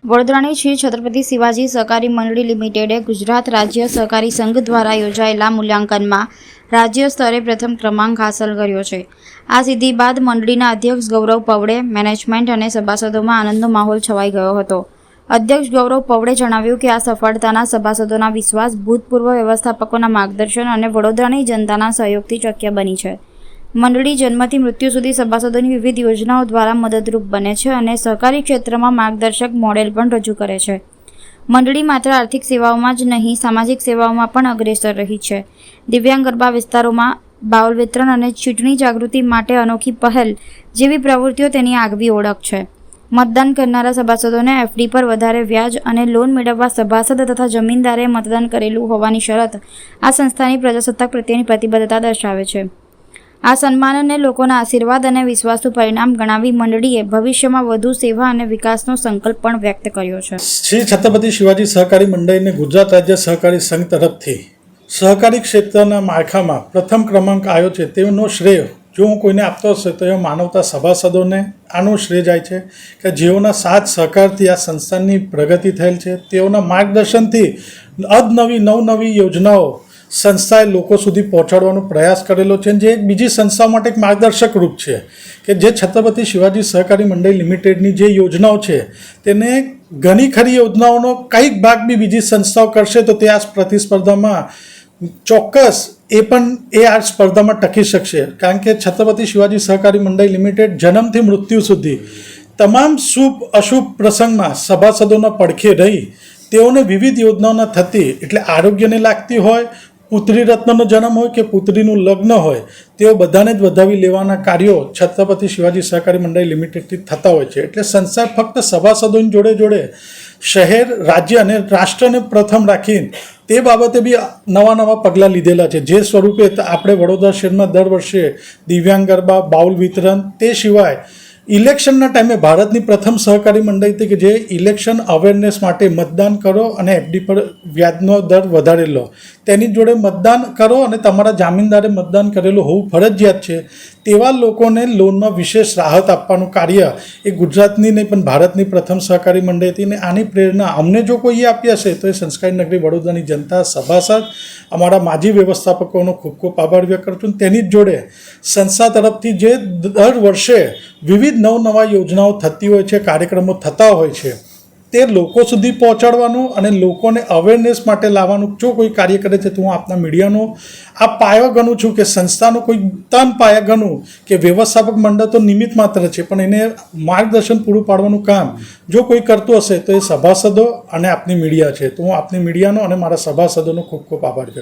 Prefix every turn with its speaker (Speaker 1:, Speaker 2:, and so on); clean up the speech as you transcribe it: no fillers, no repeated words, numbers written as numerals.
Speaker 1: વડોદરાની શ્રી છત્રપતિ શિવાજી સહકારી મંડળી લિમિટેડે ગુજરાત રાજ્ય સહકારી સંઘ દ્વારા યોજાયેલા મૂલ્યાંકનમાં રાજ્ય સ્તરે પ્રથમ ક્રમાંક હાંસલ કર્યો છે। આ સિદ્ધિ બાદ મંડળીના અધ્યક્ષ ગૌરવ પવડે, મેનેજમેન્ટ અને સભાસદોમાં આનંદનો માહોલ છવાઈ ગયો હતો। અધ્યક્ષ ગૌરવ પવડે જણાવ્યું કે આ સફળતાના સભાસદોના વિશ્વાસ, ભૂતપૂર્વ વ્યવસ્થાપકોના માર્ગદર્શન અને વડોદરાની જનતાના સહયોગથી શક્ય બની છે। મંડળી જન્મથી મૃત્યુ સુધી સભાસદોની વિવિધ યોજનાઓ દ્વારા મદદરૂપ બને છે અને સહકારી ક્ષેત્રમાં માર્ગદર્શક મોડેલ પણ રજૂ કરે છે। મંડળી માત્ર આર્થિક સેવાઓમાં જ નહીં, સામાજિક સેવાઓમાં પણ અગ્રેસર રહી છે। દિવ્યાંગ ગરબા વિસ્તારોમાં બાઉલ વિતરણ અને ચૂંટણી જાગૃતિ માટે અનોખી પહેલ જેવી પ્રવૃત્તિઓ તેની આગવી ઓળખ છે। મતદાન કરનારા સભાસદોને એફડી પર વધારે વ્યાજ અને લોન મેળવવા સભાસદ તથા જમીનદારે મતદાન કરેલું હોવાની શરત આ સંસ્થાની પ્રજાસત્તાક પ્રત્યેની પ્રતિબદ્ધતા દર્શાવે છે। આ સન્માનને લોકોના આશીર્વાદ અને વિશ્વાસનું પરિણામ ગણાવી મંડળીએ ભવિષ્યમાં વધુ સેવા અને વિકાસનો સંકલ્પ પણ વ્યક્ત કર્યો છે।
Speaker 2: શ્રી છત્રપતિ શિવાજી સહકારી મંડળીને ગુજરાત રાજ્ય સહકારી સંઘ તરફથી સહકારી ક્ષેત્રના માળખામાં પ્રથમ ક્રમાંક આવ્યો છે તેનો શ્રેય જો હું કોઈને આપતો હશે તો એ માનવતા સભાસદોને આનું શ્રેય જાય છે કે જેઓના સાથ સહકારથી આ સંસ્થાની પ્રગતિ થયેલ છે। તેઓના માર્ગદર્શનથી નવનવી યોજનાઓ સંસ્થાએ લોકો સુધી પહોંચાડવાનો પ્રયાસ કરેલો છે, જે એક બીજી સંસ્થાઓ માટે એક માર્ગદર્શક રૂપ છે કે જે છત્રપતિ શિવાજી સહકારી મંડળી લિમિટેડની જે યોજનાઓ છે તેને ઘણી ખરી યોજનાઓનો કંઈક ભાગ બી બીજી સંસ્થાઓ કરશે તો તે આ પ્રતિસ્પર્ધામાં ચોક્કસ આ સ્પર્ધામાં ટકી શકશે। કારણ કે છત્રપતિ શિવાજી સહકારી મંડળી લિમિટેડ જન્મથી મૃત્યુ સુધી તમામ શુભ અશુભ પ્રસંગમાં સભાસદોના પડખે રહી તેઓને વિવિધ યોજનાઓના થતી, એટલે આરોગ્યને લાગતી હોય, પુત્રી રત્નનો જન્મ હોય કે પુત્રીનું લગ્ન હોય, તેઓ બધાને જ વધાવી લેવાના કાર્યો છત્રપતિ શિવાજી સહકારી મંડળી લિમિટેડથી થતા હોય છે। એટલે સંસ્થા ફક્ત સભાસદોની જોડે જોડે શહેર, રાજ્ય અને રાષ્ટ્રને પ્રથમ રાખીને તે બાબતે બી નવા પગલાં લીધેલા છે, જે સ્વરૂપે આપણે વડોદરા શહેરમાં દર વર્ષે દિવ્યાંગ ગરબા, બાઉલ વિતરણ, તે સિવાય ઇલેક્શનના ટાઈમે ભારતની પ્રથમ સહકારી મંડળી હતી કે જે ઇલેક્શન અવેરનેસ માટે મતદાન કરો અને એફડી પર વ્યાજનો દર વધારેલો, તેની જોડે મતદાન કરો અને તમારા જામીનદારે મતદાન કરેલું હોવું ફરજિયાત છે તેવા લોકોને લોનમાં વિશેષ રાહત આપવાનું કાર્ય એ ગુજરાતની નહીં પણ ભારતની પ્રથમ સહકારી મંડળી હતી। અને આની પ્રેરણા અમને જો કોઈએ આપી હશે તો એ સંસ્કારી નગરી વડોદરાની જનતા, સભાસદ, અમારા માજી વ્યવસ્થાપકોનો ખૂબ ખૂબ આભાર વ્યક્ત કરું છું। તેની જ જોડે સંસ્થા તરફથી જે દર વર્ષે વિવિધ નવા યોજનાઓ થતી હોય છે, કાર્યક્રમો થતા હોય છે, તે લોકો સુધી પહોંચાડવાનું અને લોકોને અવેરનેસ માટે લાવવાનું જો કોઈ કાર્ય કરે છે તો હું આપના મીડિયાનો આ પાયો ગણું છું કે સંસ્થાનો કોઈ તન પાયા ગણું કે વ્યવસ્થાપક મંડળ તો નિમિત્ત માત્ર છે પણ એને માર્ગદર્શન પૂરું પાડવાનું કામ જો કોઈ કરતું હશે તો એ સભાસદો અને આપની મીડિયા છે। તો હું આપની મીડિયાનો અને મારા સભાસદોનો ખૂબ ખૂબ આભાર વ્યક્ત